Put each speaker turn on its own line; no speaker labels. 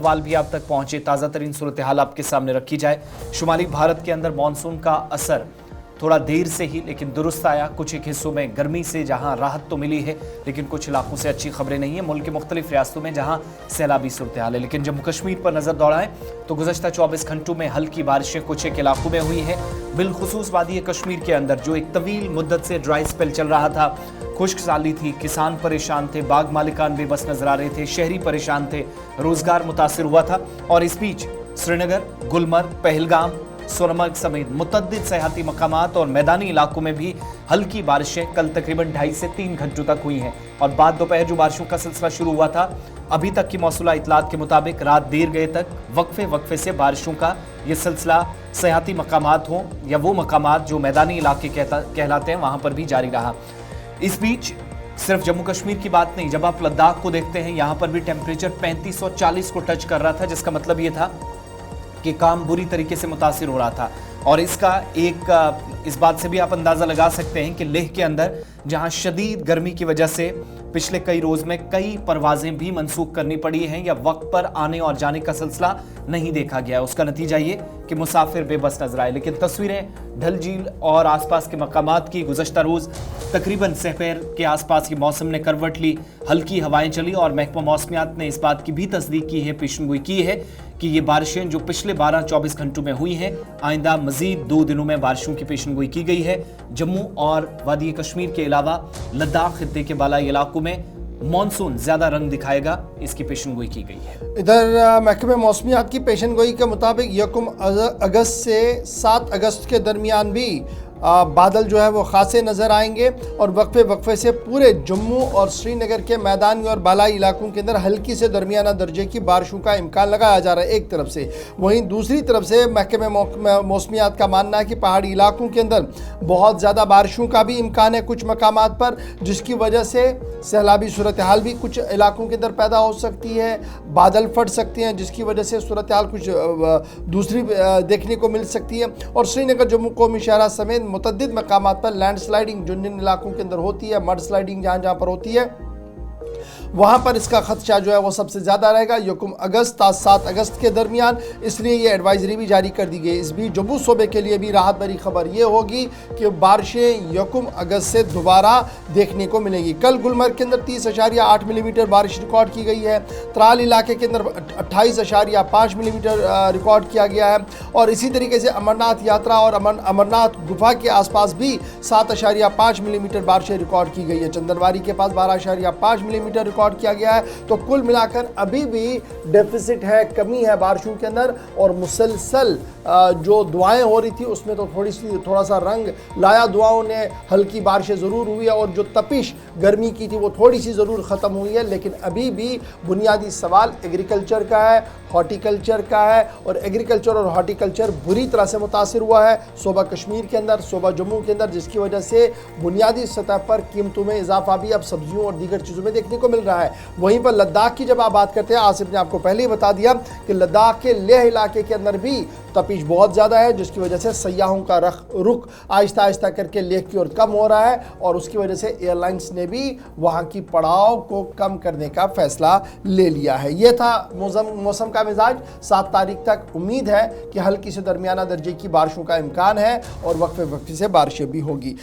सवाल भी आप तक पहुंचे, ताज़ा तरीन सूरत हाल आपके सामने रखी जाए। शुमाली भारत के अंदर मानसून का असर थोड़ा देर से ही लेकिन दुरुस्त आया। कुछ एक हिस्सों में गर्मी से जहां राहत तो मिली है, लेकिन कुछ इलाकों से अच्छी खबरें नहीं है। मुल्क के मुख्तलिफ रियासतों में जहां सैलाबी सूरत हाल है, लेकिन जम्मू कश्मीर पर नजर दौड़ाएं तो गुज़श्ता 24 घंटों में हल्की बारिशें कुछ एक इलाकों में हुई है। बिलखुसूस वादी कश्मीर के अंदर जो एक तवील मुद्दत से ड्राई स्पेल चल रहा था, खुश्क साली थी, किसान परेशान थे, बाग मालिकान बेबस नजर आ रहे थे, शहरी परेशान थे, रोजगार मुतासिर हुआ था। और इस बीच श्रीनगर, गुलमर्ग, पहलगाम, सोनमर्ग समेत मुतद्दिद सयाहती मकामात और मैदानी इलाकों में भी हल्की बारिशें कल तकरीबन 2.5 से 3 घंटों तक हुई हैं। और बाद दोपहर जो बारिशों का सिलसिला शुरू हुआ था, अभी तक की मौसूला इतलात के मुताबिक रात देर गए तक वक्फे से बारिशों का ये सिलसिला सयाहती मकामात हों या वो मकामात जो मैदानी इलाके कहलाते हैं वहां पर भी जारी रहा। इस बीच सिर्फ जम्मू कश्मीर की बात नहीं, जब आप लद्दाख को देखते हैं यहां पर भी टेम्परेचर 35 और 40 को टच कर रहा था, जिसका मतलब ये था कि काम बुरी तरीके से मुतासिर हो रहा था। और इसका इस बात से भी आप अंदाज़ा लगा सकते हैं कि लेह के अंदर जहां शदीद गर्मी की वजह से पिछले कई रोज़ में कई परवाजें भी मनसूख करनी पड़ी हैं या वक्त पर आने और जाने का सिलसिला नहीं देखा गया। उसका नतीजा ये कि मुसाफिर बेबस नजर आए। लेकिन तस्वीरें ढल झील और आसपास के मकामात की गुज़श्ता रोज़ तकरीबन सहपहर के आसपास की मौसम ने करवट ली, हल्की हवाएं चली और महकमा मौसमियात ने इस बात की भी तस्दीक की है, पेशनगोई की है कि ये बारिशें जो पिछले 12-24 घंटों में हुई हैं, आइंदा मजीद 2 दिनों में बारिशों की पेशनगोई की गई है। जम्मू और वादी कश्मीर के अलावा लद्दाख खित्ते के बालाई इलाकों में मॉनसून ज्यादा रंग दिखाएगा, इसकी पेशनगोई की गई है।
इधर महकमे मौसमियात की पेशनगोई के मुताबिक 1 अगस्त से 7 अगस्त के दरमियान भी बादल जो है वो खासे नज़र आएंगे और वक्फे से पूरे जम्मू और श्रीनगर के मैदानी और बालाई इलाकों के अंदर हल्की से दरमियाना दर्जे की बारिशों का इम्कान लगाया जा रहा है एक तरफ से। वहीं दूसरी तरफ से महकमे मौसमियात का मानना है कि पहाड़ी इलाकों के अंदर बहुत ज़्यादा बारिशों का भी इम्कान है कुछ मकामात पर, जिसकी वजह से सैलाबी सूरत हाल भी कुछ इलाकों के अंदर पैदा हो सकती है, बादल फट सकते हैं, जिसकी वजह से सूरत हाल कुछ दूसरी देखने को मिल सकती है। और श्रीनगर, जम्मू कौमी शहरा समेत मुतद्दिद मकामात पर लैंड स्लाइडिंग जिन इलाकों के अंदर होती है, मड स्लाइडिंग जहाँ पर होती है, वहाँ पर इसका खदशा जो है वो सबसे ज़्यादा रहेगा 1 अगस्त ता 7 अगस्त के दरमियान। इसलिए ये एडवाइजरी भी जारी कर दी गई। इस बीच जम्मू सूबे के लिए भी राहत भरी खबर ये होगी कि बारिशें 1 अगस्त से दोबारा देखने को मिलेंगी। कल गुलमर्ग के अंदर 30.8 मिलीमीटर बारिश रिकॉर्ड की गई है। त्राल इलाके के अंदर 28.5 मिलीमीटर रिकॉर्ड किया गया है। और इसी तरीके से अमरनाथ यात्रा और अमरनाथ गुफा के आसपास भी 7.5 मिलीमीटर बारिशें रिकॉर्ड की गई है। चंदनवारी के पास 12.5 मिलीमीटर रिकॉर्ड किया गया है। तो कुल मिलाकर अभी भी डेफिसिट है, कमी है बारिशों के अंदर। और मुसलसल जो दुआएं हो रही थी उसमें तो थोड़ा सा रंग लाया। दुआओं ने हल्की बारिशें ज़रूर हुई है और जो तपिश गर्मी की थी वो थोड़ी सी ज़रूर ख़त्म हुई है, लेकिन अभी भी बुनियादी सवाल एग्रीकल्चर का है, हॉर्टिकल्चर का है। और एग्रीकल्चर और हॉर्टिकल्चर बुरी तरह से मुतासिर हुआ है सूबा कश्मीर के अंदर, सूबा जम्मू के अंदर, जिसकी वजह से बुनियादी सतह पर कीमतों में इजाफा भी अब सब्जियों और दीगर चीज़ों में देखने को मिल रहा है। वहीं पर लद्दाख की जब आप बात करते हैं, आसिफ ने आपको पहले ही बता दिया कि लद्दाख के लेह इलाके के अंदर भी तपिश बहुत ज़्यादा है, जिसकी वजह से सयाहों का रुख आहिस्ता आहिस्ता करके लेह की ओर कम हो रहा है। और उसकी वजह से एयरलाइंस ने भी वहाँ की पड़ाव को कम करने का फैसला ले लिया है। ये था मौसम का मिजाज। 7 तारीख तक उम्मीद है कि हल्की से दरमियाना दर्जे की बारिशों का इम्कान है और वक्फे से बारिशें भी होगी।